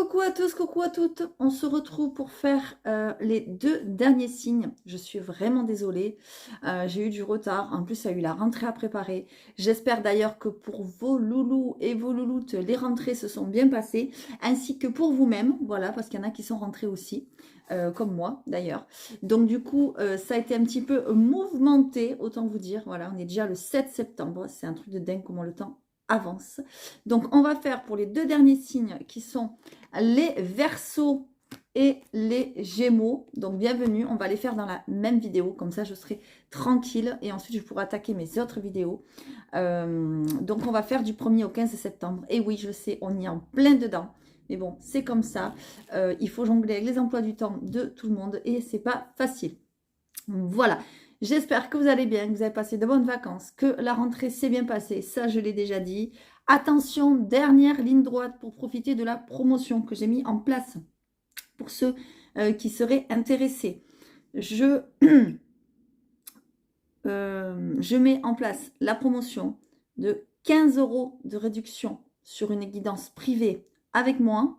Coucou à tous, coucou à toutes. On se retrouve pour faire les 2 derniers signes. Je suis vraiment désolée. J'ai eu du retard. En plus, il y a eu la rentrée à préparer. J'espère d'ailleurs que pour vos loulous et vos louloutes, les rentrées se sont bien passées. Ainsi que pour vous-même. Voilà, parce qu'il y en a qui sont rentrés aussi. Comme moi d'ailleurs. Donc du coup, ça a été un petit peu mouvementé, autant vous dire. Voilà, on est déjà le 7 septembre. C'est un truc de dingue comment le temps avance. Donc on va faire pour les 2 derniers signes qui sont les Verseaux et les Gémeaux. Donc bienvenue, on va les faire dans la même vidéo, comme ça je serai tranquille et ensuite je pourrai attaquer mes autres vidéos. Donc on va faire du 1er au 15 septembre. Et oui, je sais, on y est en plein dedans. Mais bon, c'est comme ça. Il faut jongler avec les emplois du temps de tout le monde et c'est pas facile. Voilà. J'espère que vous allez bien, que vous avez passé de bonnes vacances, que la rentrée s'est bien passée. Ça, je l'ai déjà dit. Attention, dernière ligne droite pour profiter de la promotion que j'ai mis en place pour ceux qui seraient intéressés. Je mets en place la promotion de 15 € de réduction sur une guidance privée avec moi.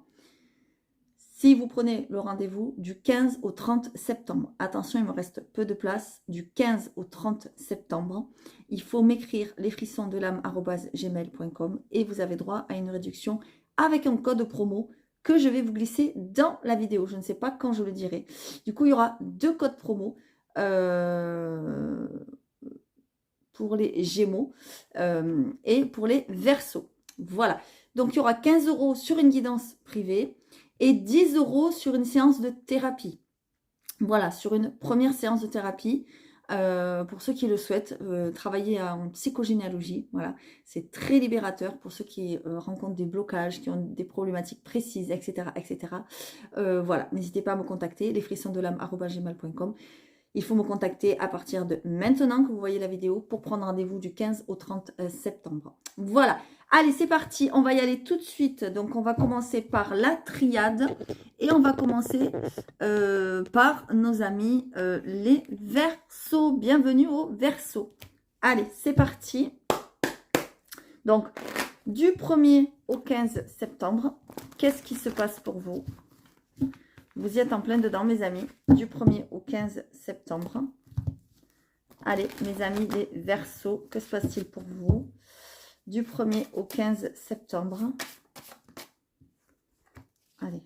Si vous prenez le rendez-vous du 15 au 30 septembre, attention, il me reste peu de place, du 15 au 30 septembre, il faut m'écrire lesfrissonsdelame@gmail.com et vous avez droit à une réduction avec un code promo que je vais vous glisser dans la vidéo. Je ne sais pas quand je le dirai. Du coup, il y aura 2 codes promo pour les Gémeaux et pour les Verseaux. Voilà. Donc, il y aura 15 € sur une guidance privée et 10 € sur une séance de thérapie. Voilà, sur une première séance de thérapie, pour ceux qui le souhaitent, travailler en psychogénéalogie. Voilà, c'est très libérateur pour ceux qui rencontrent des blocages, qui ont des problématiques précises, etc. etc. Voilà, n'hésitez pas à me contacter, lesfrissonsdelame@gmail.com. Il faut me contacter à partir de maintenant que vous voyez la vidéo pour prendre rendez-vous du 15 au 30 septembre. Voilà. Allez, c'est parti. On va y aller tout de suite. Donc, on va commencer par la triade. Et on va commencer par nos amis les Verseaux. Bienvenue aux Verseaux. Allez, c'est parti. Donc, du 1er au 15 septembre, qu'est-ce qui se passe pour vous ? Vous y êtes en plein dedans, mes amis, du 1er au 15 septembre. Allez, mes amis, les Verseaux, que se passe-t-il pour vous du 1er au 15 septembre? Allez.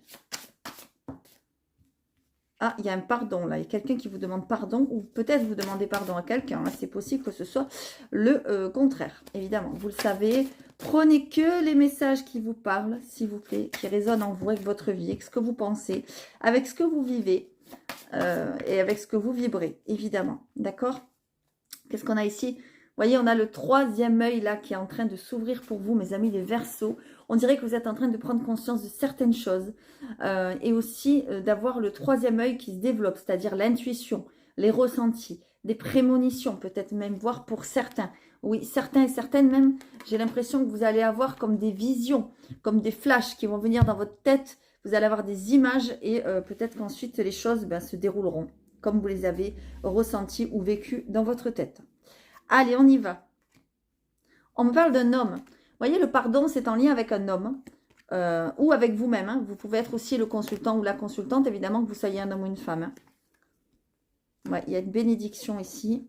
Ah, il y a un pardon, là. Il y a quelqu'un qui vous demande pardon, ou peut-être vous demandez pardon à quelqu'un. Hein. C'est possible que ce soit le contraire, évidemment. Vous le savez, prenez que les messages qui vous parlent, s'il vous plaît, qui résonnent en vous, avec votre vie, avec ce que vous pensez, avec ce que vous vivez, et avec ce que vous vibrez, évidemment. D'accord? Qu'est-ce qu'on a ici? Vous voyez, on a le 3e œil, là, qui est en train de s'ouvrir pour vous, mes amis, les Verseaux. On dirait que vous êtes en train de prendre conscience de certaines choses et aussi d'avoir le 3e œil qui se développe, c'est-à-dire l'intuition, les ressentis, des prémonitions peut-être même, voire pour certains. Oui, certains et certaines même, j'ai l'impression que vous allez avoir comme des visions, comme des flashs qui vont venir dans votre tête. Vous allez avoir des images et peut-être qu'ensuite les choses se dérouleront comme vous les avez ressenties ou vécues dans votre tête. Allez, on y va. On me parle d'un homme. Vous voyez, le pardon, c'est en lien avec un homme ou avec vous-même. Hein. Vous pouvez être aussi le consultant ou la consultante, évidemment, que vous soyez un homme ou une femme. Hein. Ouais, il y a une bénédiction ici.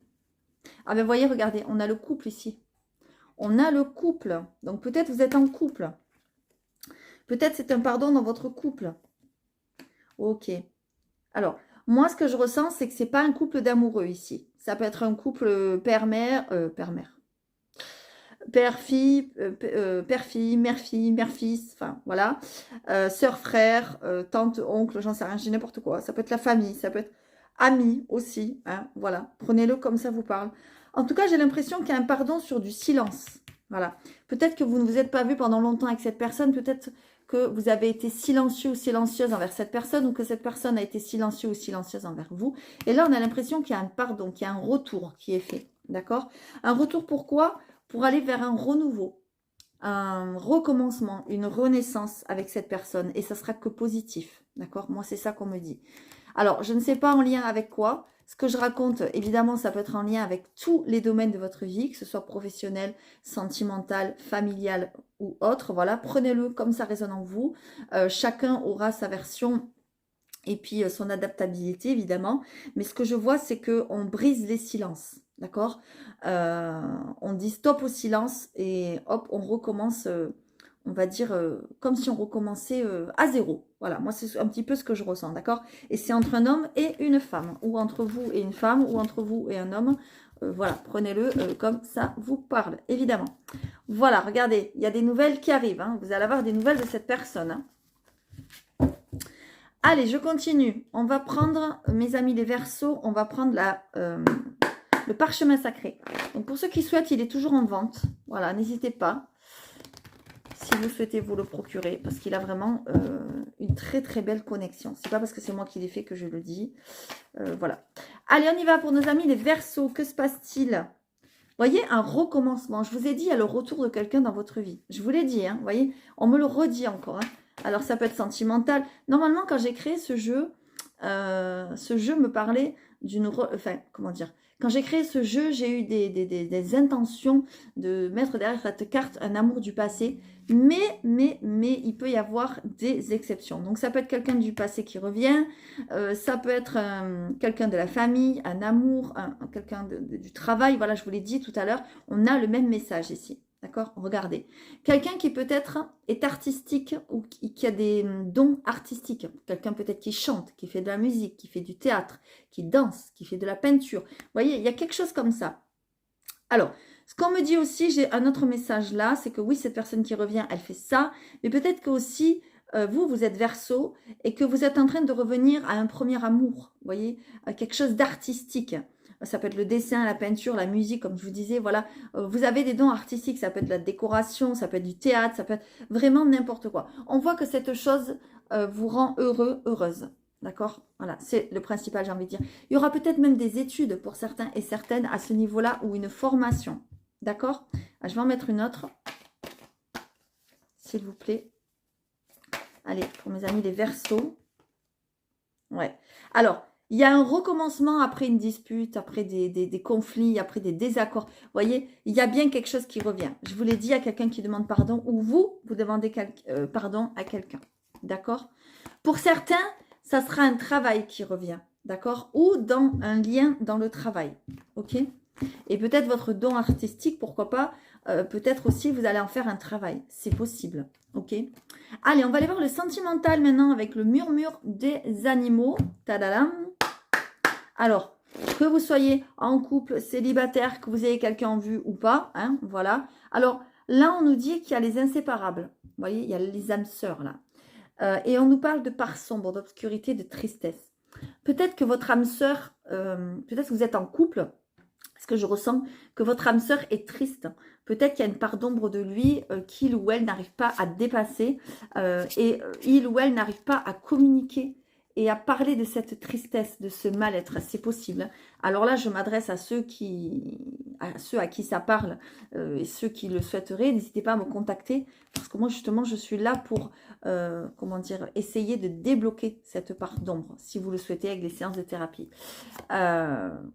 Ah ben, vous voyez, regardez, on a le couple ici. On a le couple. Donc, peut-être vous êtes en couple. Peut-être c'est un pardon dans votre couple. Ok. Alors, moi, ce que je ressens, c'est que ce n'est pas un couple d'amoureux ici. Ça peut être un couple père-mère, père-fille, père-fille, mère-fille, mère-fils, enfin voilà, sœur-frère, tante, oncle, j'en sais rien, j'ai n'importe quoi. Ça peut être la famille, ça peut être amis aussi, hein, voilà. Prenez-le comme ça vous parle. En tout cas, j'ai l'impression qu'il y a un pardon sur du silence, voilà. Peut-être que vous ne vous êtes pas vu pendant longtemps avec cette personne, peut-être que vous avez été silencieux ou silencieuse envers cette personne ou que cette personne a été silencieux ou silencieuse envers vous. Et là, on a l'impression qu'il y a un pardon, qu'il y a un retour qui est fait, d'accord? Un retour pourquoi? Pour aller vers un renouveau, un recommencement, une renaissance avec cette personne. Et ça sera que positif, d'accord? Moi, c'est ça qu'on me dit. Alors, je ne sais pas en lien avec quoi. Ce que je raconte, évidemment, ça peut être en lien avec tous les domaines de votre vie, que ce soit professionnel, sentimental, familial, ou autre, voilà, prenez-le comme ça résonne en vous. Chacun aura sa version et puis son adaptabilité, évidemment. Mais ce que je vois, c'est qu'on brise les silences, d'accord? On dit stop au silence et hop, on recommence, on va dire, comme si on recommençait à zéro. Voilà, moi, c'est un petit peu ce que je ressens, d'accord? Et c'est entre un homme et une femme, ou entre vous et une femme, ou entre vous et un homme. Voilà, prenez-le comme ça vous parle, évidemment. Voilà, regardez, il y a des nouvelles qui arrivent. Hein. Vous allez avoir des nouvelles de cette personne. Hein. Allez, je continue. On va prendre, mes amis les Verseaux, on va prendre le parchemin sacré. Donc, pour ceux qui souhaitent, il est toujours en vente. Voilà, n'hésitez pas. Si vous souhaitez vous le procurer, parce qu'il a vraiment une très très belle connexion. C'est pas parce que c'est moi qui l'ai fait que je le dis. Voilà. Allez, on y va pour nos amis les Verseaux. Que se passe-t-il? Voyez, un recommencement. Je vous ai dit, il y a le retour de quelqu'un dans votre vie. Je vous l'ai dit, hein, vous voyez, on me le redit encore. Hein. Alors, ça peut être sentimental. Normalement, quand j'ai créé ce jeu me parlait d'une... Enfin, comment dire? Quand j'ai créé ce jeu, j'ai eu des intentions de mettre derrière cette carte un amour du passé. Mais, il peut y avoir des exceptions. Donc, ça peut être quelqu'un du passé qui revient. Ça peut être quelqu'un de la famille, un amour, quelqu'un du travail. Voilà, je vous l'ai dit tout à l'heure. On a le même message ici. D'accord? Regardez. Quelqu'un qui peut-être est artistique ou qui a des dons artistiques. Quelqu'un peut-être qui chante, qui fait de la musique, qui fait du théâtre, qui danse, qui fait de la peinture. Vous voyez, il y a quelque chose comme ça. Alors, ce qu'on me dit aussi, j'ai un autre message là, c'est que oui, cette personne qui revient, elle fait ça. Mais peut-être que aussi, vous êtes Verseau et que vous êtes en train de revenir à un premier amour. Vous voyez, à quelque chose d'artistique. Ça peut être le dessin, la peinture, la musique, comme je vous disais, voilà. Vous avez des dons artistiques, ça peut être la décoration, ça peut être du théâtre, ça peut être vraiment n'importe quoi. On voit que cette chose vous rend heureux, heureuse. D'accord? Voilà, c'est le principal, j'ai envie de dire. Il y aura peut-être même des études pour certains et certaines à ce niveau-là ou une formation. D'accord? Je vais en mettre une autre, s'il vous plaît. Allez, pour mes amis les Verseaux. Ouais. Alors, il y a un recommencement après une dispute, après des conflits, après des désaccords. Vous voyez, il y a bien quelque chose qui revient. Je vous l'ai dit, à quelqu'un qui demande pardon ou vous demandez pardon à quelqu'un. D'accord? Pour certains, ça sera un travail qui revient. D'accord? Ou dans un lien dans le travail. Ok? Et peut-être votre don artistique, pourquoi pas, peut-être aussi vous allez en faire un travail. C'est possible. Ok? Allez, on va aller voir le sentimental maintenant avec le murmure des animaux. Tadadam! Alors, que vous soyez en couple, célibataire, que vous ayez quelqu'un en vue ou pas, hein, voilà. Alors, là, on nous dit qu'il y a les inséparables. Vous voyez, il y a les âmes sœurs, là. Et on nous parle de part sombre, d'obscurité, de tristesse. Peut-être que votre âme sœur, peut-être que vous êtes en couple, parce que je ressens que votre âme sœur est triste. Peut-être qu'il y a une part d'ombre de lui qu'il ou elle n'arrive pas à dépasser et il ou elle n'arrive pas à communiquer et à parler de cette tristesse, de ce mal-être. C'est possible. Alors là, je m'adresse à ceux à qui ça parle et ceux qui le souhaiteraient. N'hésitez pas à me contacter parce que moi, justement, je suis là pour, comment dire, essayer de débloquer cette part d'ombre, si vous le souhaitez, avec les séances de thérapie.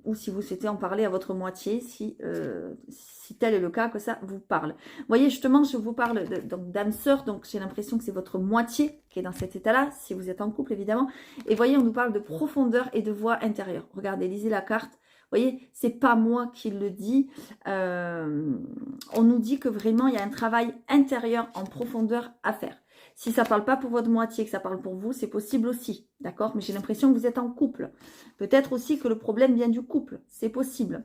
Ou si vous souhaitez en parler à votre moitié, si tel est le cas, que ça vous parle. Vous voyez, justement, je vous parle d'âme sœur, donc j'ai l'impression que c'est votre moitié qui est dans cet état-là, si vous êtes en couple, évidemment. Et voyez, on nous parle de profondeur et de voix intérieure. Regardez, lisez la carte. Vous voyez, c'est pas moi qui le dis. On nous dit que vraiment, il y a un travail intérieur en profondeur à faire. Si ça ne parle pas pour votre moitié, que ça parle pour vous, c'est possible aussi. D'accord? Mais j'ai l'impression que vous êtes en couple. Peut-être aussi que le problème vient du couple. C'est possible.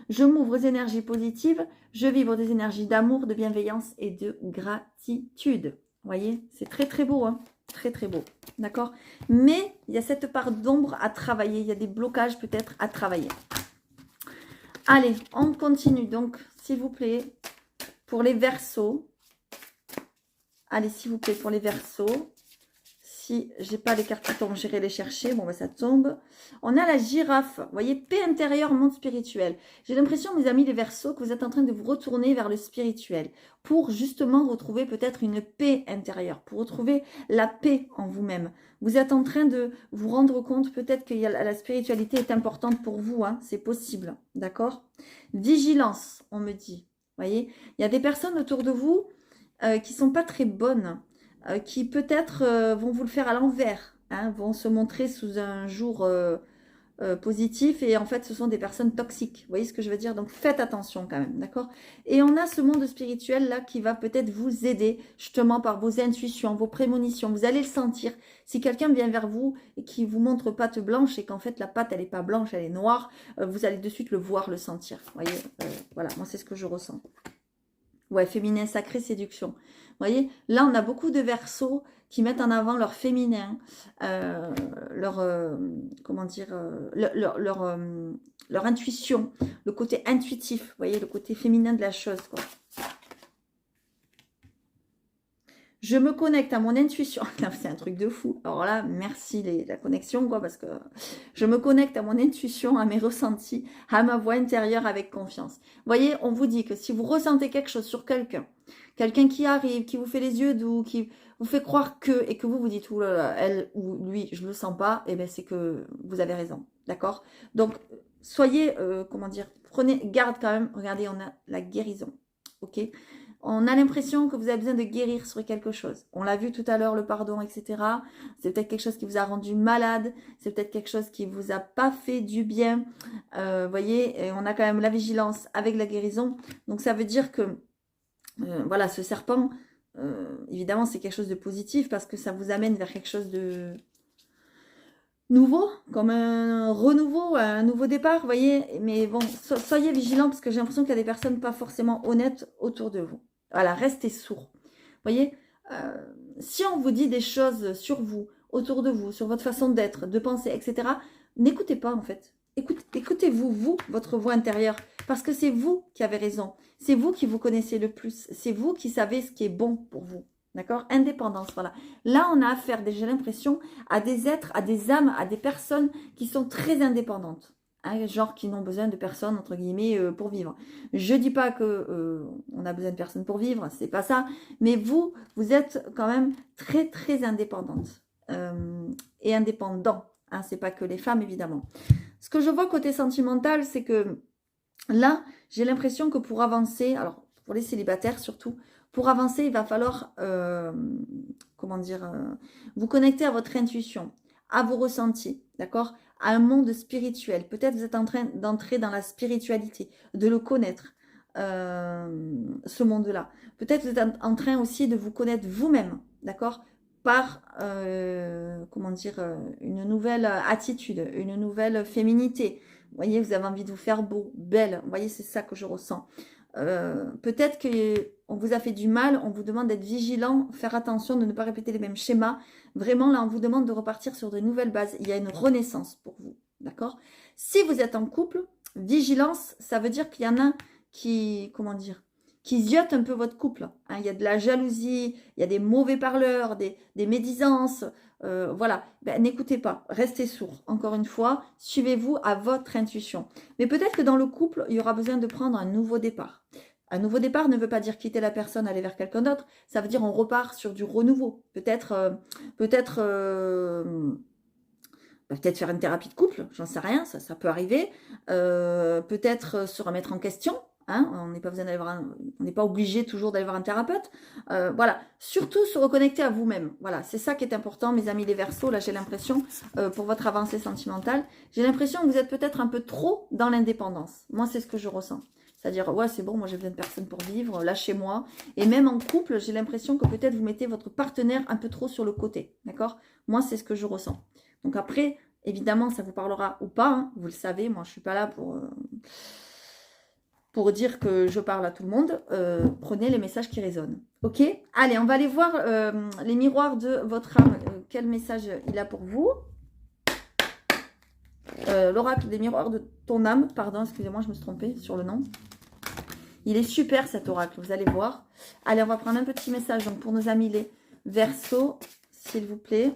Je m'ouvre aux énergies positives. Je vibre des énergies d'amour, de bienveillance et de gratitude. Vous voyez? C'est très, très beau. Hein? Très, très beau. D'accord? Mais il y a cette part d'ombre à travailler. Il y a des blocages peut-être à travailler. Allez, on continue. Donc, s'il vous plaît, pour les Verseaux. Allez, s'il vous plaît, pour les Verseaux. Si j'ai pas les cartes qui tombent, j'irai les chercher. Bon, ben, ça tombe. On a la girafe. Vous voyez, paix intérieure, monde spirituel. J'ai l'impression, mes amis les Verseaux, que vous êtes en train de vous retourner vers le spirituel pour justement retrouver peut-être une paix intérieure, pour retrouver la paix en vous-même. Vous êtes en train de vous rendre compte peut-être que la spiritualité est importante pour vous. Hein, c'est possible, d'accord? Vigilance, on me dit. Vous voyez, il y a des personnes autour de vous qui sont pas très bonnes, qui peut-être vont vous le faire à l'envers, hein, vont se montrer sous un jour positif et en fait ce sont des personnes toxiques. Vous voyez ce que je veux dire? Donc faites attention quand même, d'accord? Et on a ce monde spirituel là qui va peut-être vous aider justement par vos intuitions, vos prémonitions. Vous allez le sentir. Si quelqu'un vient vers vous et qui vous montre patte blanche et qu'en fait la patte elle est pas blanche, elle est noire, vous allez de suite le voir, le sentir. Vous voyez? Voilà, moi c'est ce que je ressens. Ouais, féminin sacré, séduction. Vous voyez, là, on a beaucoup de Verseaux qui mettent en avant leur féminin, leur, comment dire, leur intuition, le côté intuitif, vous voyez, le côté féminin de la chose, quoi. Je me connecte à mon intuition. C'est un truc de fou. Alors là, merci la connexion, quoi, parce que je me connecte à mon intuition, à mes ressentis, à ma voix intérieure avec confiance. Vous voyez, on vous dit que si vous ressentez quelque chose sur quelqu'un, quelqu'un qui arrive, qui vous fait les yeux doux, qui vous fait croire que, et que vous vous dites, ouh là là, elle ou lui, je ne le sens pas, et bien c'est que vous avez raison. D'accord? Donc, soyez, comment dire, prenez garde quand même. Regardez, on a la guérison. Ok? On a l'impression que vous avez besoin de guérir sur quelque chose. On l'a vu tout à l'heure, le pardon, etc. C'est peut-être quelque chose qui vous a rendu malade. C'est peut-être quelque chose qui vous a pas fait du bien. Voyez, et on a quand même la vigilance avec la guérison. Donc ça veut dire que, voilà, ce serpent, évidemment, c'est quelque chose de positif parce que ça vous amène vers quelque chose de nouveau, comme un renouveau, un nouveau départ, vous voyez. Mais bon, soyez vigilants parce que j'ai l'impression qu'il y a des personnes pas forcément honnêtes autour de vous. Voilà, restez sourds. Vous voyez, si on vous dit des choses sur vous, autour de vous, sur votre façon d'être, de penser, etc., n'écoutez pas en fait. Écoutez-vous, vous, votre voix intérieure, parce que c'est vous qui avez raison. C'est vous qui vous connaissez le plus. C'est vous qui savez ce qui est bon pour vous. D'accord? Indépendance, voilà. Là, on a affaire, j'ai l'impression, à des êtres, à des âmes, à des personnes qui sont très indépendantes. Hein, genre qui n'ont besoin de personne, entre guillemets, pour vivre. Je dis pas que on a besoin de personne pour vivre, c'est pas ça. Mais vous, vous êtes quand même très, très indépendante. Et indépendant. Hein, c'est pas que les femmes, évidemment. Ce que je vois côté sentimental, c'est que là, j'ai l'impression que pour avancer, alors pour les célibataires surtout, pour avancer, il va falloir, comment dire, vous connecter à votre intuition, à vos ressentis, d'accord? À un monde spirituel. Peut-être vous êtes en train d'entrer dans la spiritualité, de le connaître, ce monde-là. Peut-être vous êtes en train aussi de vous connaître vous-même, d'accord? Par, comment dire, une nouvelle attitude, une nouvelle féminité. Vous voyez, vous avez envie de vous faire beau, belle. Vous voyez, c'est ça que je ressens. Peut-être qu'on vous a fait du mal, on vous demande d'être vigilant, faire attention de ne pas répéter les mêmes schémas. Vraiment, là, on vous demande de repartir sur de nouvelles bases. Il y a une renaissance pour vous, d'accord? Si vous êtes en couple, vigilance, ça veut dire qu'il y en a qui, comment dire, qui ziotent un peu votre couple. Hein. Il y a de la jalousie, il y a des mauvais parleurs, des médisances. Voilà, ben, n'écoutez pas, restez sourds. Encore une fois, suivez-vous à votre intuition. Mais peut-être que dans le couple, il y aura besoin de prendre un nouveau départ. Un nouveau départ ne veut pas dire quitter la personne, aller vers quelqu'un d'autre. Ça veut dire on repart sur du renouveau. Peut-être faire une thérapie de couple, j'en sais rien, ça peut arriver. Peut-être se remettre en question. Hein, on n'est pas obligé toujours d'aller voir un thérapeute. Voilà, surtout se reconnecter à vous-même. Voilà, c'est ça qui est important, mes amis les Verseaux. Là, j'ai l'impression, pour votre avancée sentimentale, j'ai l'impression que vous êtes peut-être un peu trop dans l'indépendance. Moi, c'est ce que je ressens. C'est-à-dire, ouais, c'est bon, moi j'ai besoin de personne pour vivre, lâchez-moi. Et même en couple, j'ai l'impression que peut-être vous mettez votre partenaire un peu trop sur le côté. D'accord? Moi, c'est ce que je ressens. Donc après, évidemment, ça vous parlera ou pas. Hein, vous le savez, moi, je ne suis pas là pour dire que je parle à tout le monde. Prenez les messages qui résonnent. Ok? Allez, on va aller voir les miroirs de votre âme. Quel message il a pour vous? L'oracle des miroirs de ton âme. Pardon, excusez-moi, je me suis trompée sur le nom. Il est super cet oracle, vous allez voir. Allez, on va prendre un petit message donc, pour nos amis les Verseaux, s'il vous plaît.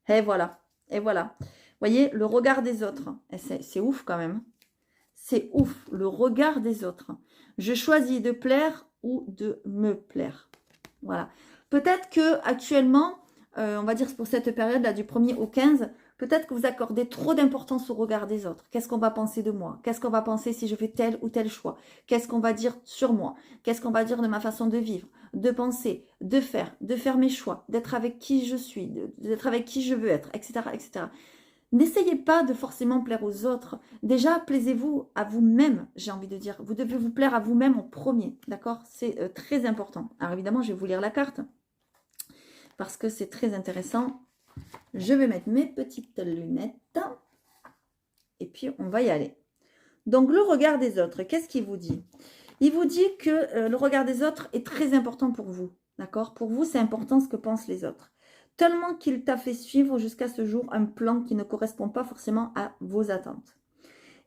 Et voilà, et voilà. Vous voyez, le regard des autres, c'est ouf quand même. C'est ouf, le regard des autres. Je choisis de plaire ou de me plaire. Voilà. Peut-être que actuellement, on va dire pour cette période-là, du 1er au 15, Peut-être que vous accordez trop d'importance au regard des autres. Qu'est-ce qu'on va penser de moi? Qu'est-ce qu'on va penser si je fais tel ou tel choix? Qu'est-ce qu'on va dire sur moi? Qu'est-ce qu'on va dire de ma façon de vivre, de penser, de faire mes choix, d'être avec qui je suis, d'être avec qui je veux être, etc., etc. N'essayez pas de forcément plaire aux autres. Déjà, plaisez-vous à vous-même, j'ai envie de dire. Vous devez vous plaire à vous-même en premier, d'accord? C'est très important. Alors évidemment, je vais vous lire la carte parce que c'est très intéressant. Je vais mettre mes petites lunettes et puis on va y aller. Donc, le regard des autres, qu'est-ce qu'il vous dit? Il vous dit que le regard des autres est très important pour vous, d'accord? Pour vous, c'est important ce que pensent les autres. Tellement qu'il t'a fait suivre jusqu'à ce jour un plan qui ne correspond pas forcément à vos attentes.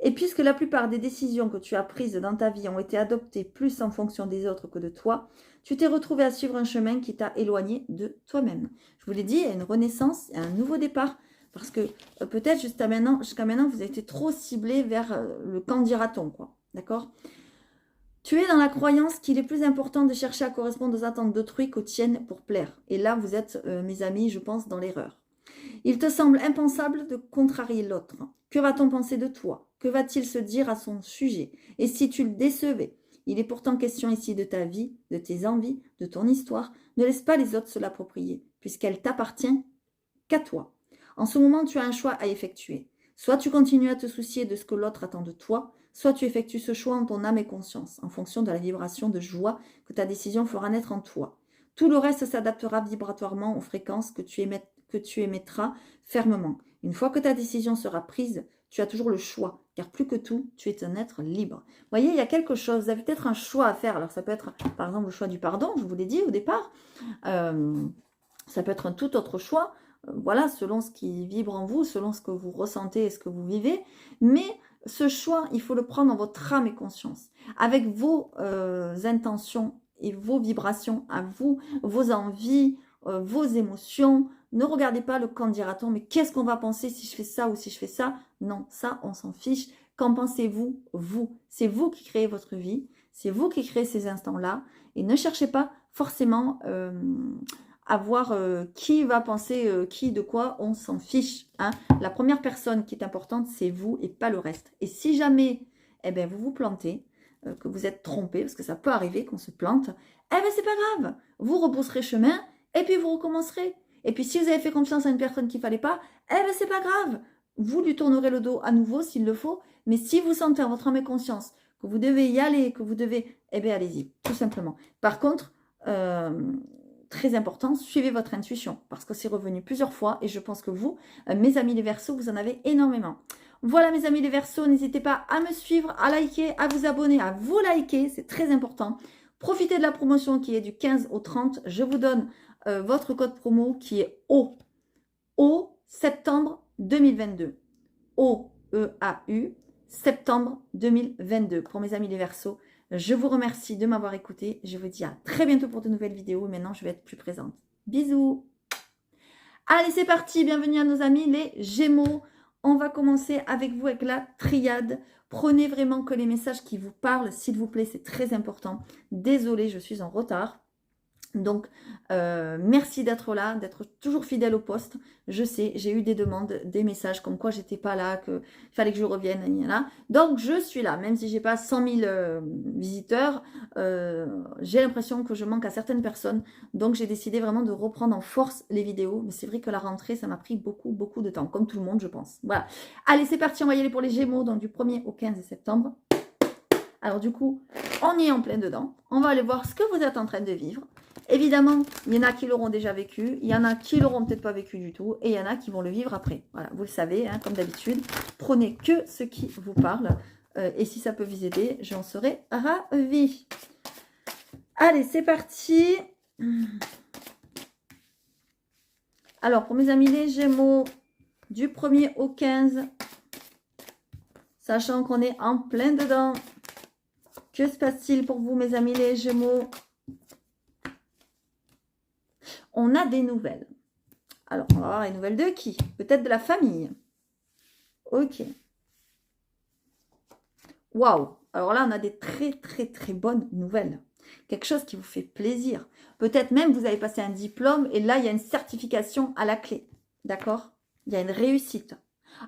Et puisque la plupart des décisions que tu as prises dans ta vie ont été adoptées plus en fonction des autres que de toi, tu t'es retrouvé à suivre un chemin qui t'a éloigné de toi-même. Je vous l'ai dit, il y a une renaissance, il y a un nouveau départ, parce que peut-être jusqu'à maintenant, vous avez été trop ciblé vers le qu'en dira-t-on, quoi. D'accord? Tu es dans la croyance qu'il est plus important de chercher à correspondre aux attentes d'autrui qu'aux tiennes pour plaire. Et là, vous êtes, mes amis, je pense, dans l'erreur. Il te semble impensable de contrarier l'autre. Que va-t-on penser de toi? Que va-t-il se dire à son sujet? Et si tu le décevais? Il est pourtant question ici de ta vie, de tes envies, de ton histoire. Ne laisse pas les autres se l'approprier, puisqu'elle t'appartient qu'à toi. En ce moment, tu as un choix à effectuer. Soit tu continues à te soucier de ce que l'autre attend de toi, soit tu effectues ce choix en ton âme et conscience, en fonction de la vibration de joie que ta décision fera naître en toi. Tout le reste s'adaptera vibratoirement aux fréquences que tu émettras fermement. Une fois que ta décision sera prise, tu as toujours le choix, car plus que tout, tu es un être libre. Vous voyez, il y a quelque chose, vous avez peut-être un choix à faire. Alors ça peut être, par exemple, le choix du pardon, je vous l'ai dit au départ. Ça peut être un tout autre choix. Voilà, selon ce qui vibre en vous, selon ce que vous ressentez et ce que vous vivez. Mais ce choix, il faut le prendre en votre âme et conscience, avec vos intentions et vos vibrations à vous, vos envies, vos émotions. Ne regardez pas le qu'en dira-t-on, mais qu'est-ce qu'on va penser si je fais ça ou si je fais ça? Non, ça, on s'en fiche. Qu'en pensez-vous? Vous. C'est vous qui créez votre vie, c'est vous qui créez ces instants-là, et ne cherchez pas forcément à voir qui va penser qui de quoi, on s'en fiche. Hein. La première personne qui est importante, c'est vous et pas le reste. Et si jamais vous vous plantez, que vous êtes trompé, parce que ça peut arriver qu'on se plante, c'est pas grave. Vous rebrousserez chemin et puis vous recommencerez. Et puis si vous avez fait confiance à une personne qu'il ne fallait pas, c'est pas grave. Vous lui tournerez le dos à nouveau s'il le faut. Mais si vous sentez en votre âme et conscience que vous devez y aller, que vous devez, allez-y, tout simplement. Par contre, très important, suivez votre intuition, parce que c'est revenu plusieurs fois, et je pense que vous, mes amis les Verseaux, vous en avez énormément. Voilà mes amis les Verseaux, n'hésitez pas à me suivre, à liker, à vous abonner, à vous liker, c'est très important. Profitez de la promotion qui est du 15 au 30, je vous donne votre code promo qui est O septembre 2022. O-E-A-U, septembre 2022, pour mes amis les Verseaux. Je vous remercie de m'avoir écouté. Je vous dis à très bientôt pour de nouvelles vidéos. Maintenant, je vais être plus présente. Bisous. Allez, c'est parti. Bienvenue à nos amis les Gémeaux. On va commencer avec vous avec la triade. Prenez vraiment que les messages qui vous parlent, s'il vous plaît, c'est très important. Désolée, je suis en retard. Donc, merci d'être là, d'être toujours fidèle au poste. Je sais, j'ai eu des demandes, des messages comme quoi j'étais pas là, qu'il fallait que je revienne. Là. Donc, je suis là, même si j'ai pas 100 000 visiteurs. J'ai l'impression que je manque à certaines personnes. Donc, j'ai décidé vraiment de reprendre en force les vidéos. Mais c'est vrai que la rentrée, ça m'a pris beaucoup de temps, comme tout le monde, je pense. Voilà. Allez, c'est parti, on va y aller pour les Gémeaux, donc du 1er au 15 septembre. Alors, du coup, on y est en plein dedans. On va aller voir ce que vous êtes en train de vivre. Évidemment, il y en a qui l'auront déjà vécu, il y en a qui l'auront peut-être pas vécu du tout, et il y en a qui vont le vivre après. Voilà, vous le savez, hein, comme d'habitude, prenez que ce qui vous parle, et si ça peut vous aider, j'en serai ravie. Allez, c'est parti. Alors, pour mes amis les Gémeaux, du 1er au 15, sachant qu'on est en plein dedans, que se passe-t-il pour vous, mes amis les Gémeaux? On a des nouvelles. Alors, on va voir les nouvelles de qui? Peut-être de la famille. Ok. Waouh. Alors là, on a des très bonnes nouvelles. Quelque chose qui vous fait plaisir. Peut-être même vous avez passé un diplôme et là, il y a une certification à la clé. D'accord? Il y a une réussite.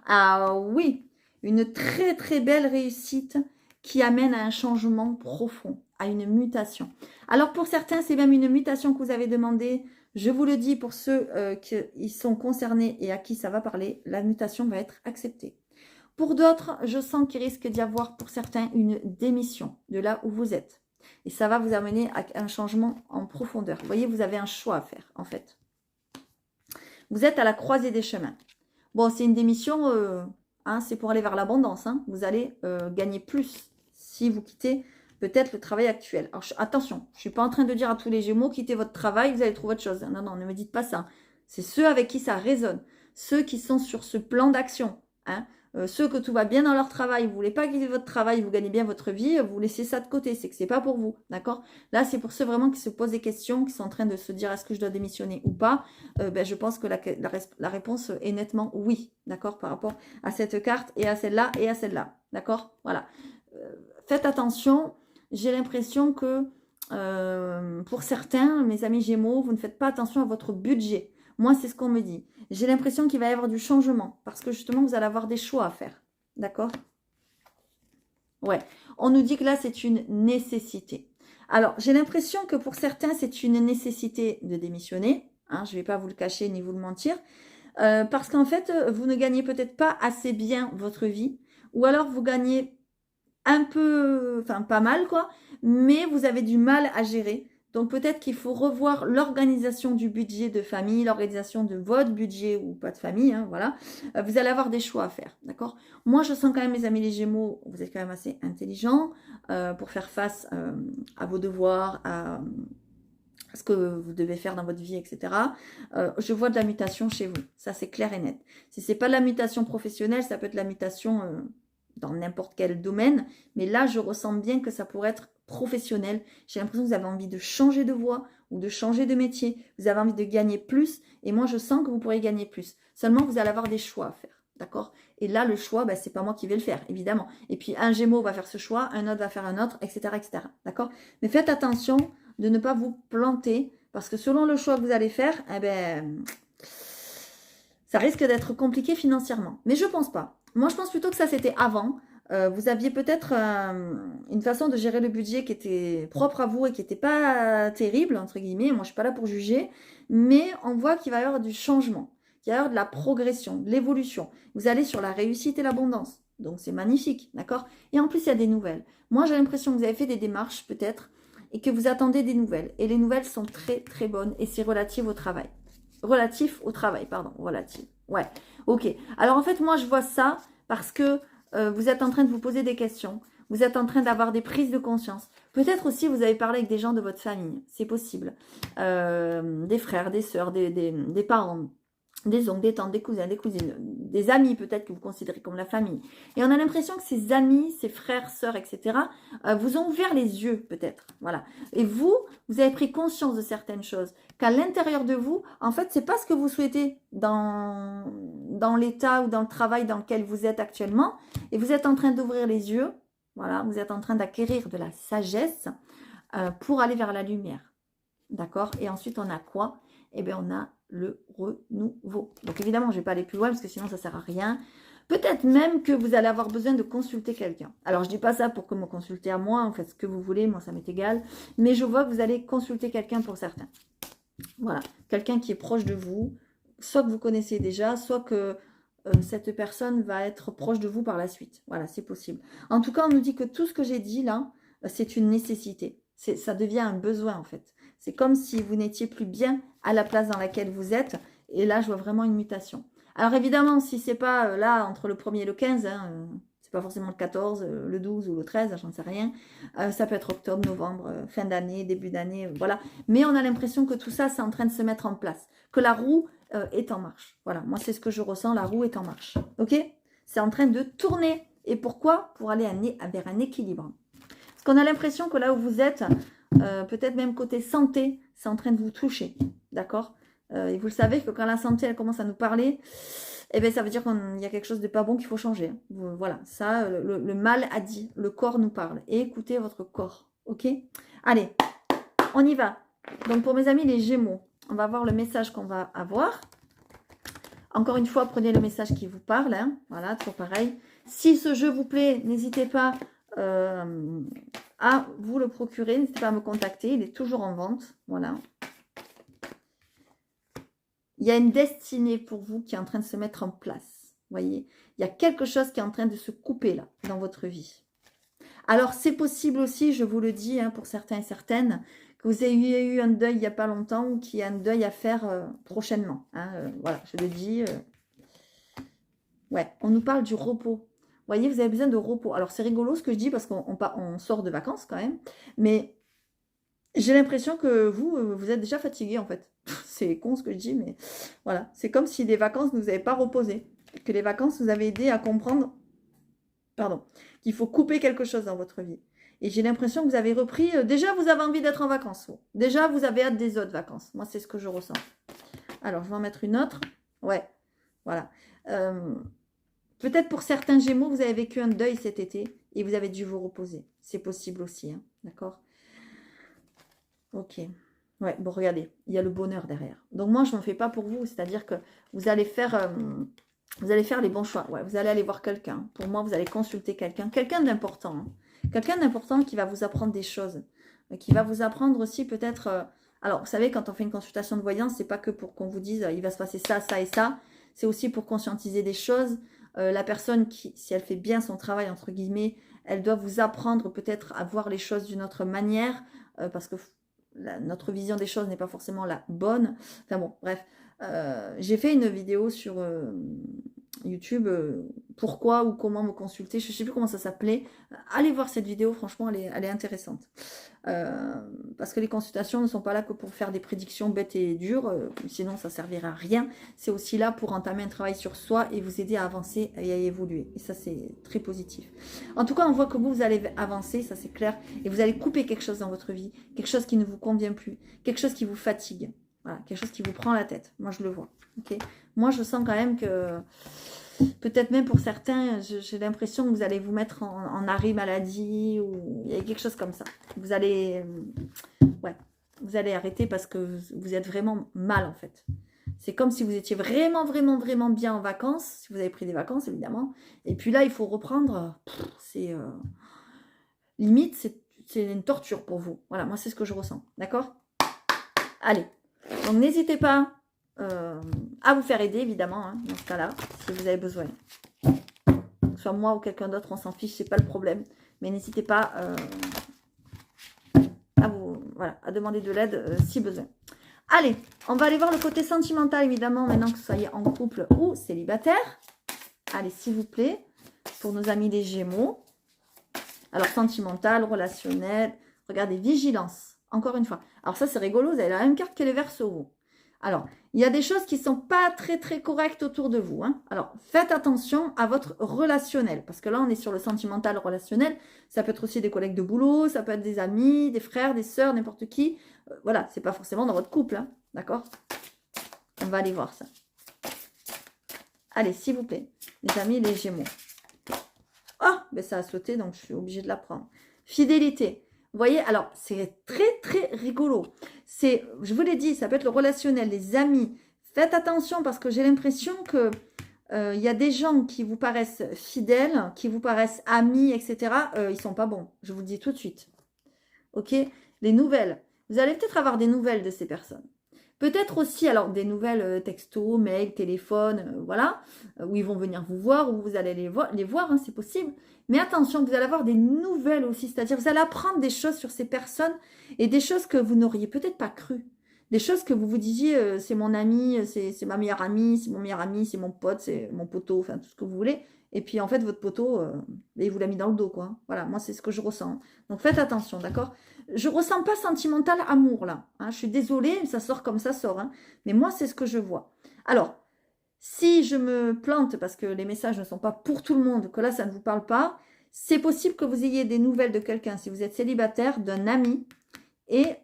Ah oui, une très très belle réussite qui amène à un changement profond, à une mutation. Alors pour certains, c'est même une mutation que vous avez demandé. Je vous le dis pour ceux qui sont concernés et à qui ça va parler, la mutation va être acceptée. Pour d'autres, je sens qu'il risque d'y avoir pour certains une démission de là où vous êtes. Et ça va vous amener à un changement en profondeur. Vous voyez, vous avez un choix à faire en fait. Vous êtes à la croisée des chemins. Bon, c'est une démission, hein, c'est pour aller vers l'abondance. Hein. Vous allez gagner plus si vous quittez peut-être le travail actuel. Alors, attention, je ne suis pas en train de dire à tous les Gémeaux, quittez votre travail, vous allez trouver autre chose. Non, non, ne me dites pas ça. C'est ceux avec qui ça résonne, ceux qui sont sur ce plan d'action. Hein. Ceux que tout va bien dans leur travail, vous ne voulez pas quitter votre travail, vous gagnez bien votre vie, vous laissez ça de côté, c'est que ce n'est pas pour vous, d'accord? Là, c'est pour ceux vraiment qui se posent des questions, qui sont en train de se dire est-ce que je dois démissionner ou pas. Je pense que la réponse est nettement oui, d'accord, par rapport à cette carte et à celle-là et à celle-là, d'accord? Voilà. Faites attention, j'ai l'impression que pour certains, mes amis Gémeaux, vous ne faites pas attention à votre budget. Moi, c'est ce qu'on me dit. J'ai l'impression qu'il va y avoir du changement parce que justement, vous allez avoir des choix à faire. D'accord? Ouais. On nous dit que là, c'est une nécessité. Alors, j'ai l'impression que pour certains, c'est une nécessité de démissionner. Hein, je ne vais pas vous le cacher ni vous le mentir. Parce qu'en fait, vous ne gagnez peut-être pas assez bien votre vie. Ou alors, vous gagnez un peu, enfin pas mal quoi, mais vous avez du mal à gérer. Donc peut-être qu'il faut revoir l'organisation du budget de famille, l'organisation de votre budget ou pas de famille, hein, voilà. Vous allez avoir des choix à faire, d'accord? Moi, je sens quand même, mes amis les Gémeaux, vous êtes quand même assez intelligents pour faire face à vos devoirs, à ce que vous devez faire dans votre vie, etc. Je vois de la mutation chez vous, ça c'est clair et net. Si c'est pas de la mutation professionnelle, ça peut être la mutation dans n'importe quel domaine, mais là je ressens bien que ça pourrait être professionnel. J'ai l'impression que vous avez envie de changer de voie ou de changer de métier, vous avez envie de gagner plus, et moi je sens que vous pourrez gagner plus. Seulement vous allez avoir des choix à faire, d'accord? Et là le choix, c'est pas moi qui vais le faire, évidemment. Et puis un Gémeaux va faire ce choix, un autre va faire un autre, etc. etc. D'accord? Mais faites attention de ne pas vous planter, parce que selon le choix que vous allez faire, ça risque d'être compliqué financièrement. Mais je pense pas. Moi, je pense plutôt que ça, c'était avant. Vous aviez peut-être une façon de gérer le budget qui était propre à vous et qui n'était pas terrible, entre guillemets. Moi, je ne suis pas là pour juger. Mais on voit qu'il va y avoir du changement, qu'il va y avoir de la progression, de l'évolution. Vous allez sur la réussite et l'abondance. Donc, c'est magnifique, d'accord? Et en plus, il y a des nouvelles. Moi, j'ai l'impression que vous avez fait des démarches, peut-être, et que vous attendez des nouvelles. Et les nouvelles sont très, très bonnes. Et c'est relatif au travail. Relatif au travail, pardon. Relatif. Ouais, ok. Alors, en fait, moi, je vois ça parce que vous êtes en train de vous poser des questions. Vous êtes en train d'avoir des prises de conscience. Peut-être aussi, vous avez parlé avec des gens de votre famille. C'est possible. Des frères, des sœurs, des parents, des oncles, des tantes, des cousins, des cousines, des amis peut-être que vous considérez comme la famille. Et on a l'impression que ces amis, ces frères, sœurs, etc., vous ont ouvert les yeux peut-être. Voilà. Et vous avez pris conscience de certaines choses. Qu'à l'intérieur de vous, en fait, c'est pas ce que vous souhaitez dans l'état ou dans le travail dans lequel vous êtes actuellement. Et vous êtes en train d'ouvrir les yeux. Voilà. Vous êtes en train d'acquérir de la sagesse pour aller vers la lumière. D'accord? Et ensuite, on a quoi? Eh bien, on a le renouveau. Donc, évidemment, je ne vais pas aller plus loin parce que sinon, ça ne sert à rien. Peut-être même que vous allez avoir besoin de consulter quelqu'un. Alors, je ne dis pas ça pour que me consulter à moi. En fait, ce que vous voulez, moi, ça m'est égal. Mais je vois que vous allez consulter quelqu'un pour certains. Voilà. Quelqu'un qui est proche de vous. Soit que vous connaissez déjà, soit que cette personne va être proche de vous par la suite. Voilà, c'est possible. En tout cas, on nous dit que tout ce que j'ai dit là, c'est une nécessité. Ça devient un besoin, en fait. C'est comme si vous n'étiez plus bien à la place dans laquelle vous êtes. Et là, je vois vraiment une mutation. Alors évidemment, si c'est pas là, entre le 1er et le 15, c'est pas forcément le 14, le 12 ou le 13, j'en sais rien. Ça peut être octobre, novembre, fin d'année, début d'année, voilà. Mais on a l'impression que tout ça, c'est en train de se mettre en place. Que la roue est en marche. Voilà, moi, c'est ce que je ressens, la roue est en marche. Ok? C'est en train de tourner. Et pourquoi? Pour aller vers un équilibre. Parce qu'on a l'impression que là où vous êtes, peut-être même côté santé, c'est en train de vous toucher, d'accord? Et vous le savez que quand la santé elle commence à nous parler, eh bien, ça veut dire qu'il y a quelque chose de pas bon qu'il faut changer. Voilà, ça, le mal a dit, le corps nous parle. Et écoutez votre corps, ok? Allez, on y va. Donc pour mes amis les Gémeaux, on va voir le message qu'on va avoir. Encore une fois, prenez le message qui vous parle. Hein. Voilà, toujours pareil. Si ce jeu vous plaît, n'hésitez pas à vous le procurer. N'hésitez pas à me contacter. Il est toujours en vente. Voilà. Il y a une destinée pour vous qui est en train de se mettre en place. Vous voyez, il y a quelque chose qui est en train de se couper là, dans votre vie. Alors, c'est possible aussi, je vous le dis, hein, pour certains et certaines, que vous ayez eu un deuil il n'y a pas longtemps ou qu'il y a un deuil à faire prochainement. Hein, voilà, je le dis. Ouais, on nous parle du repos. Vous voyez, vous avez besoin de repos. Alors, c'est rigolo ce que je dis parce qu'on sort de vacances quand même. Mais j'ai l'impression que vous êtes déjà fatigué en fait. C'est con ce que je dis, mais voilà. C'est comme si les vacances ne vous avaient pas reposé. Que les vacances vous avaient aidé à comprendre, pardon, qu'il faut couper quelque chose dans votre vie. Et j'ai l'impression que vous avez repris... déjà, vous avez envie d'être en vacances. Vous. Déjà, vous avez hâte des autres vacances. Moi, c'est ce que je ressens. Alors, je vais en mettre une autre. Ouais, voilà. Peut-être pour certains Gémeaux, vous avez vécu un deuil cet été et vous avez dû vous reposer. C'est possible aussi, hein, d'accord? Ok. Ouais, bon, regardez, il y a le bonheur derrière. Donc, moi, je ne m'en fais pas pour vous. C'est-à-dire que vous allez faire les bons choix. Ouais, vous allez aller voir quelqu'un. Pour moi, vous allez consulter quelqu'un. Quelqu'un d'important. Hein. Quelqu'un d'important qui va vous apprendre des choses. Qui va vous apprendre aussi peut-être... alors, vous savez, quand on fait une consultation de voyance, c'est pas que pour qu'on vous dise il va se passer ça, ça et ça. C'est aussi pour conscientiser des choses. La personne qui, si elle fait bien son travail, entre guillemets, elle doit vous apprendre peut-être à voir les choses d'une autre manière. Parce que notre vision des choses n'est pas forcément la bonne. Enfin bon, bref. J'ai fait une vidéo sur YouTube, pourquoi ou comment me consulter. Je ne sais plus comment ça s'appelait. Allez voir cette vidéo, franchement, elle est intéressante. Parce que les consultations ne sont pas là que pour faire des prédictions bêtes et dures. Sinon, ça ne servira à rien. C'est aussi là pour entamer un travail sur soi et vous aider à avancer et à évoluer. Et ça, c'est très positif. En tout cas, on voit que vous allez avancer, ça c'est clair. Et vous allez couper quelque chose dans votre vie. Quelque chose qui ne vous convient plus. Quelque chose qui vous fatigue. Voilà, quelque chose qui vous prend la tête. Moi, je le vois. Okay, moi, je sens quand même que, peut-être même pour certains, j'ai l'impression que vous allez vous mettre en arrêt maladie ou il y a quelque chose comme ça. Vous allez, ouais, vous allez arrêter parce que vous êtes vraiment mal, en fait. C'est comme si vous étiez vraiment, vraiment, vraiment bien en vacances. Si vous avez pris des vacances, évidemment. Et puis là, il faut reprendre. C'est limite, c'est une torture pour vous. Voilà, moi, c'est ce que je ressens. D'accord? Allez. Donc, n'hésitez pas à vous faire aider, évidemment, hein, dans ce cas-là, si vous avez besoin. Que ce soit moi ou quelqu'un d'autre, on s'en fiche, c'est pas le problème. Mais n'hésitez pas à demander de l'aide si besoin. Allez, on va aller voir le côté sentimental, évidemment, maintenant que vous soyez en couple ou célibataire. Allez, s'il vous plaît, pour nos amis les Gémeaux. Alors, sentimental, relationnel. Regardez, vigilance. Encore une fois. Alors ça, c'est rigolo. Vous avez la même carte que les Verseaux. Alors, il y a des choses qui ne sont pas très, très correctes autour de vous. Hein. Alors, faites attention à votre relationnel. Parce que là, on est sur le sentimental relationnel. Ça peut être aussi des collègues de boulot. Ça peut être des amis, des frères, des sœurs, n'importe qui. Voilà, c'est pas forcément dans votre couple. Hein. D'accord? On va aller voir ça. Allez, s'il vous plaît. Les amis, les Gémeaux. Oh, ben ça a sauté, donc je suis obligée de la prendre. Fidélité. Vous voyez, alors, c'est très, très rigolo. C'est, je vous l'ai dit, ça peut être le relationnel, les amis. Faites attention parce que j'ai l'impression que il y a des gens qui vous paraissent fidèles, qui vous paraissent amis, etc. Ils sont pas bons. Je vous le dis tout de suite. Ok? Les nouvelles. Vous allez peut-être avoir des nouvelles de ces personnes. Peut-être aussi, alors, des nouvelles texto, mail, téléphone, voilà, où ils vont venir vous voir, où vous allez les voir, hein, c'est possible. Mais attention, vous allez avoir des nouvelles aussi, c'est-à-dire vous allez apprendre des choses sur ces personnes et des choses que vous n'auriez peut-être pas cru. Des choses que vous vous disiez, c'est mon ami, c'est ma meilleure amie, c'est mon meilleur ami, c'est mon pote, c'est mon poteau, enfin tout ce que vous voulez. Et puis en fait, votre poteau, il vous l'a mis dans le dos, quoi. Voilà, moi c'est ce que je ressens. Donc faites attention, d'accord? Je ne ressens pas sentimental amour, là. Hein. Je suis désolée, ça sort comme ça sort. Hein. Mais moi, c'est ce que je vois. Alors, si je me plante, parce que les messages ne sont pas pour tout le monde, que là, ça ne vous parle pas, c'est possible que vous ayez des nouvelles de quelqu'un, si vous êtes célibataire, d'un ami. Et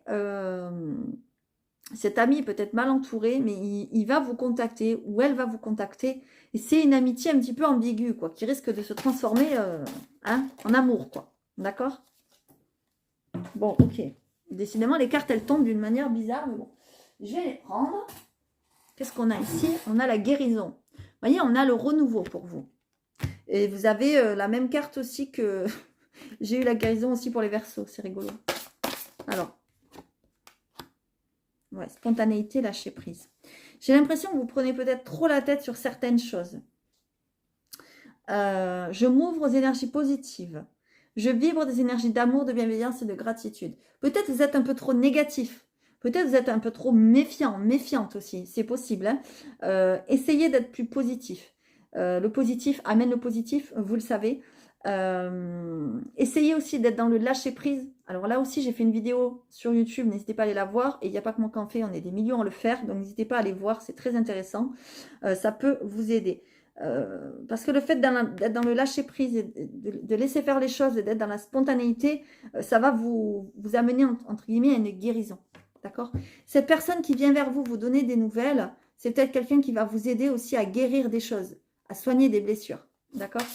cet ami est peut-être mal entouré, mais il va vous contacter, ou elle va vous contacter. Et c'est une amitié un petit peu ambiguë, quoi, qui risque de se transformer en amour, quoi. D'accord ? Bon, ok. Décidément, les cartes, elles tombent d'une manière bizarre, mais bon. Je vais les prendre. Qu'est-ce qu'on a ici? On a la guérison. voyez, on a le renouveau pour vous. Et vous avez la même carte aussi que... J'ai eu la guérison aussi pour les Verseaux, c'est rigolo. Alors, ouais, spontanéité, lâcher prise. J'ai l'impression que vous prenez peut-être trop la tête sur certaines choses. Je m'ouvre aux énergies positives. Je vibre des énergies d'amour, de bienveillance et de gratitude. Peut-être vous êtes un peu trop négatif. Peut-être vous êtes un peu trop méfiant, méfiante aussi. C'est possible. Hein. Essayez d'être plus positif. Le positif amène le positif, vous le savez. Essayez aussi d'être dans le lâcher prise. Alors là aussi, j'ai fait une vidéo sur YouTube. N'hésitez pas à aller la voir. Et il n'y a pas que moi qui en fais. On est des millions à le faire. Donc n'hésitez pas à aller voir. C'est très intéressant. Ça peut vous aider. Parce que le fait d'être dans le lâcher prise, de laisser faire les choses, d'être dans la spontanéité, ça va vous amener entre guillemets à une guérison. D'accord? Cette personne qui vient vers vous, vous donner des nouvelles, c'est peut-être quelqu'un qui va vous aider aussi à guérir des choses, à soigner des blessures. D'accord?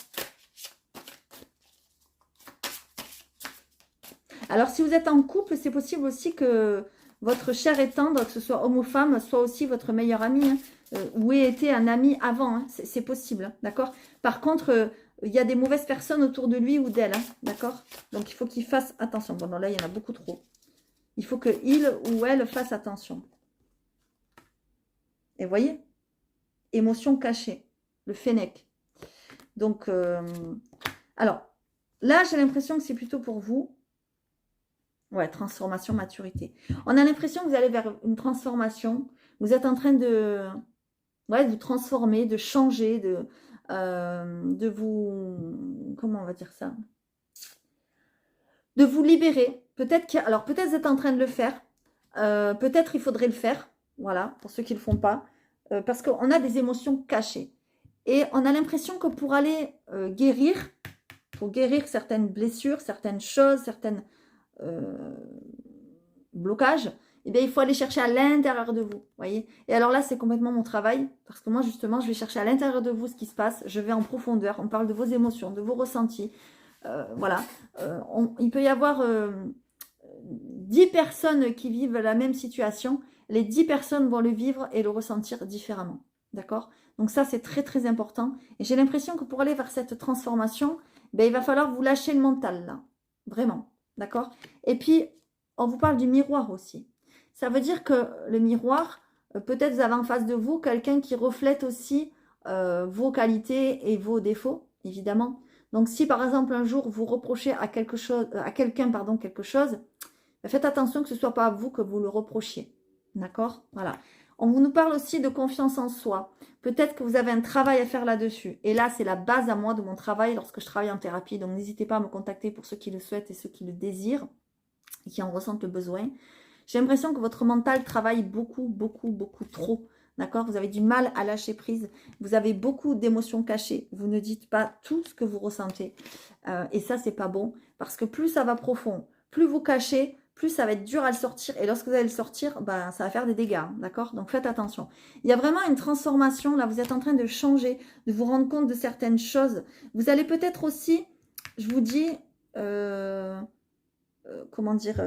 Alors, si vous êtes en couple, c'est possible aussi que votre chair et tendre, que ce soit homme ou femme, soit aussi votre meilleur ami, hein, ou ait été un ami avant. Hein, c'est possible, hein, d'accord? Par contre, il y a des mauvaises personnes autour de lui ou d'elle, hein, d'accord? Donc, il faut qu'il fasse attention. Bon, non, là, il y en a beaucoup trop. Il faut qu'il ou elle fasse attention. Et vous voyez? Émotion cachée. Le fennec. Donc, alors, là, j'ai l'impression que c'est plutôt pour vous. Ouais, transformation, maturité. On a l'impression que vous allez vers une transformation. Vous êtes en train de vous transformer, de changer, de vous... Comment on va dire ça? De vous libérer. Alors, peut-être vous êtes en train de le faire. Peut-être il faudrait le faire. Voilà, pour ceux qui ne le font pas. Parce qu'on a des émotions cachées. Et on a l'impression que pour aller guérir, pour guérir certaines blessures, certaines choses, certaines blocages, eh bien, il faut aller chercher à l'intérieur de vous, voyez. Et alors là, c'est complètement mon travail, parce que moi, justement, je vais chercher à l'intérieur de vous ce qui se passe, je vais en profondeur, on parle de vos émotions, de vos ressentis, voilà. Il peut y avoir 10 personnes qui vivent la même situation, les 10 personnes vont le vivre et le ressentir différemment, d'accord? Donc ça, c'est très, très important. Et j'ai l'impression que pour aller vers cette transformation, ben, il va falloir vous lâcher le mental, là, vraiment. D'accord? Et puis, on vous parle du miroir aussi. Ça veut dire que le miroir, peut-être vous avez en face de vous quelqu'un qui reflète aussi vos qualités et vos défauts, évidemment. Donc, si par exemple un jour vous reprochez à quelqu'un quelque chose, faites attention que ce ne soit pas à vous que vous le reprochiez. D'accord? Voilà. On nous parle aussi de confiance en soi. Peut-être que vous avez un travail à faire là-dessus. Et là, c'est la base à moi de mon travail lorsque je travaille en thérapie. Donc, n'hésitez pas à me contacter pour ceux qui le souhaitent et ceux qui le désirent et qui en ressentent le besoin. J'ai l'impression que votre mental travaille beaucoup, beaucoup, beaucoup trop. D'accord? Vous avez du mal à lâcher prise. Vous avez beaucoup d'émotions cachées. Vous ne dites pas tout ce que vous ressentez. Et ça, c'est pas bon. Parce que plus ça va profond, plus vous cachez, plus ça va être dur à le sortir. Et lorsque vous allez le sortir, ben, ça va faire des dégâts. D'accord? Donc faites attention. Il y a vraiment une transformation. Là, vous êtes en train de changer, de vous rendre compte de certaines choses. Vous allez peut-être aussi, je vous dis, comment dire,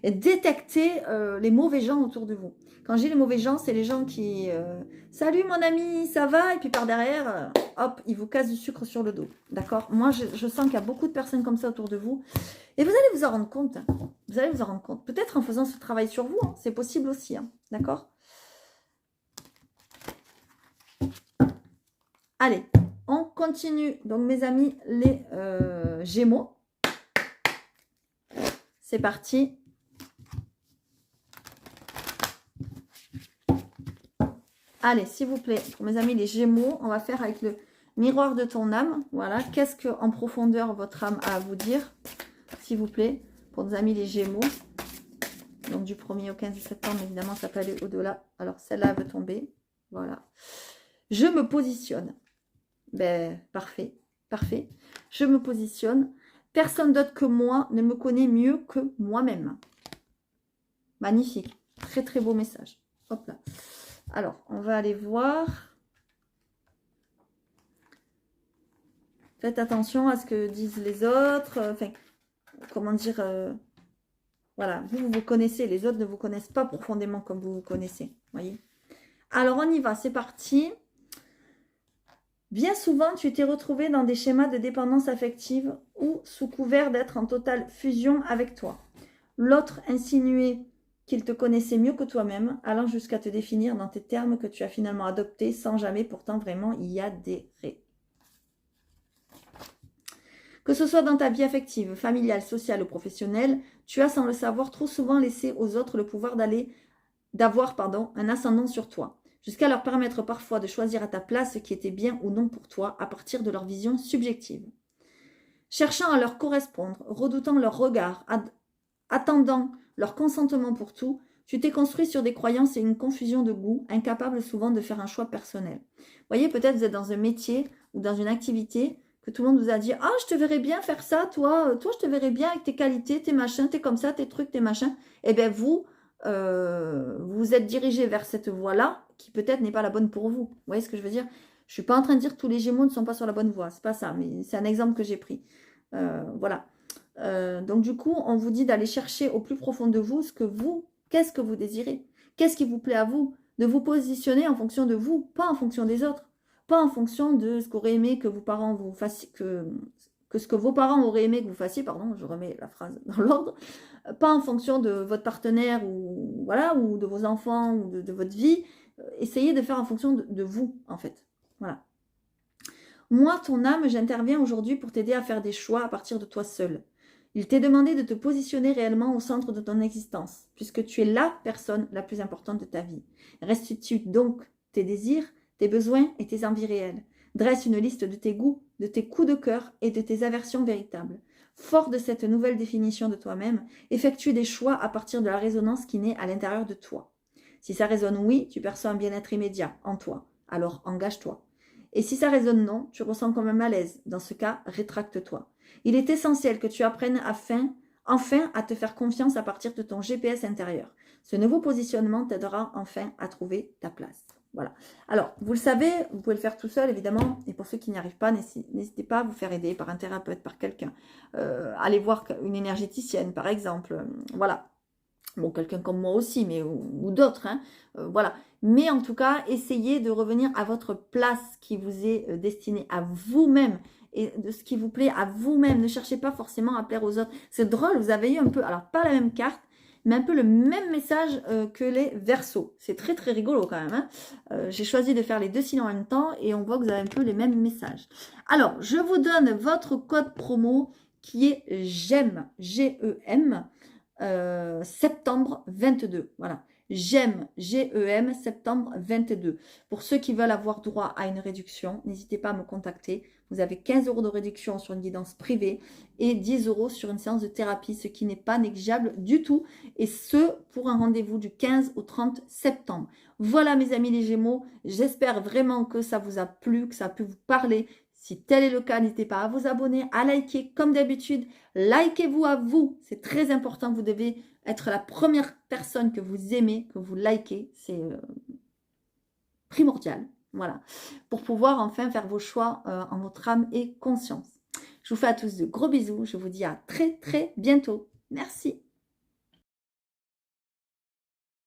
détecter les mauvais gens autour de vous. Quand j'ai les mauvais gens, c'est les gens qui salut mon ami, ça va? Et puis par derrière, hop, ils vous cassent du sucre sur le dos. D'accord? Moi, je sens qu'il y a beaucoup de personnes comme ça autour de vous. Et vous allez vous en rendre compte. Hein. Vous allez vous en rendre compte. Peut-être en faisant ce travail sur vous. Hein. C'est possible aussi. Hein. D'accord? Allez, on continue. Donc, mes amis, les Gémeaux. C'est parti. Allez, s'il vous plaît, pour mes amis les Gémeaux, on va faire avec le miroir de ton âme. Voilà, qu'est-ce que en profondeur votre âme a à vous dire, s'il vous plaît, pour nos amis les Gémeaux. Donc du 1er au 15 septembre, évidemment, ça peut aller au-delà. Alors celle-là veut tomber. Voilà. Je me positionne. Ben, parfait, parfait. Je me positionne. Personne d'autre que moi ne me connaît mieux que moi-même. Magnifique. Très, très beau message. Hop là. Alors, on va aller voir. Faites attention à ce que disent les autres. Enfin, comment dire... voilà, vous vous connaissez. Les autres ne vous connaissent pas profondément comme vous vous connaissez. Voyez. Alors, on y va. C'est parti. Bien souvent, tu t'es retrouvé dans des schémas de dépendance affective ou sous couvert d'être en totale fusion avec toi. L'autre insinuait qu'il te connaissait mieux que toi-même, allant jusqu'à te définir dans tes termes que tu as finalement adoptés sans jamais pourtant vraiment y adhérer. Que ce soit dans ta vie affective, familiale, sociale ou professionnelle, tu as sans le savoir trop souvent laissé aux autres le pouvoir d'avoir un ascendant sur toi, jusqu'à leur permettre parfois de choisir à ta place ce qui était bien ou non pour toi à partir de leur vision subjective. Cherchant à leur correspondre, redoutant leur regard, attendant leur consentement pour tout, tu t'es construit sur des croyances et une confusion de goûts, incapable souvent de faire un choix personnel. Vous voyez, peut-être vous êtes dans un métier ou dans une activité que tout le monde vous a dit « Ah, je te verrais bien faire ça, toi, je te verrais bien avec tes qualités, tes machins, t'es comme ça, tes trucs, tes machins. » Eh bien, vous vous êtes dirigé vers cette voie-là qui peut-être n'est pas la bonne pour vous. Vous voyez ce que je veux dire? Je ne suis pas en train de dire que tous les Gémeaux ne sont pas sur la bonne voie. C'est pas ça, mais c'est un exemple que j'ai pris. Voilà. Donc du coup, on vous dit d'aller chercher au plus profond de vous qu'est-ce que vous désirez, qu'est-ce qui vous plaît à vous, de vous positionner en fonction de vous, pas en fonction des autres, pas en fonction de ce qu'auraient aimé que vos parents vous fassiez, que ce que vos parents auraient aimé que vous fassiez, pardon, je remets la phrase dans l'ordre, pas en fonction de votre partenaire ou voilà ou de vos enfants ou de votre vie. Essayez de faire en fonction de vous en fait. Voilà. Moi, ton âme, j'interviens aujourd'hui pour t'aider à faire des choix à partir de toi seul. Il t'est demandé de te positionner réellement au centre de ton existence, puisque tu es la personne la plus importante de ta vie. Restitue donc tes désirs, tes besoins et tes envies réelles. Dresse une liste de tes goûts, de tes coups de cœur et de tes aversions véritables. Fort de cette nouvelle définition de toi-même, effectue des choix à partir de la résonance qui naît à l'intérieur de toi. Si ça résonne oui, tu perçois un bien-être immédiat en toi, alors engage-toi. Et si ça résonne non, tu ressens comme un malaise. Dans ce cas, rétracte-toi. Il est essentiel que tu apprennes enfin à te faire confiance à partir de ton GPS intérieur. Ce nouveau positionnement t'aidera enfin à trouver ta place. Voilà. Alors, vous le savez, vous pouvez le faire tout seul, évidemment. Et pour ceux qui n'y arrivent pas, n'hésitez pas à vous faire aider par un thérapeute, par quelqu'un. Allez voir une énergéticienne, par exemple. Voilà. Bon, quelqu'un comme moi aussi, mais ou d'autres, hein, voilà. Mais en tout cas, essayez de revenir à votre place qui vous est destinée à vous-même et de ce qui vous plaît à vous-même. Ne cherchez pas forcément à plaire aux autres. C'est drôle, vous avez eu un peu, alors pas la même carte, mais un peu le même message que les Verseaux. C'est très très rigolo quand même. Hein. J'ai choisi de faire les deux signes en même temps et on voit que vous avez un peu les mêmes messages. Alors, je vous donne votre code promo qui est GEM, G-E-M. Septembre 22. Voilà. GEM, G-E-M, septembre 22. Pour ceux qui veulent avoir droit à une réduction, n'hésitez pas à me contacter. Vous avez 15 € de réduction sur une guidance privée et 10 € sur une séance de thérapie, ce qui n'est pas négligeable du tout. Et ce, pour un rendez-vous du 15 au 30 septembre. Voilà mes amis les Gémeaux. J'espère vraiment que ça vous a plu, que ça a pu vous parler. Si tel est le cas, n'hésitez pas à vous abonner, à liker comme d'habitude. Likez-vous à vous, c'est très important. Vous devez être la première personne que vous aimez, que vous likez. C'est primordial, voilà, pour pouvoir enfin faire vos choix en votre âme et conscience. Je vous fais à tous de gros bisous. Je vous dis à très très bientôt. Merci.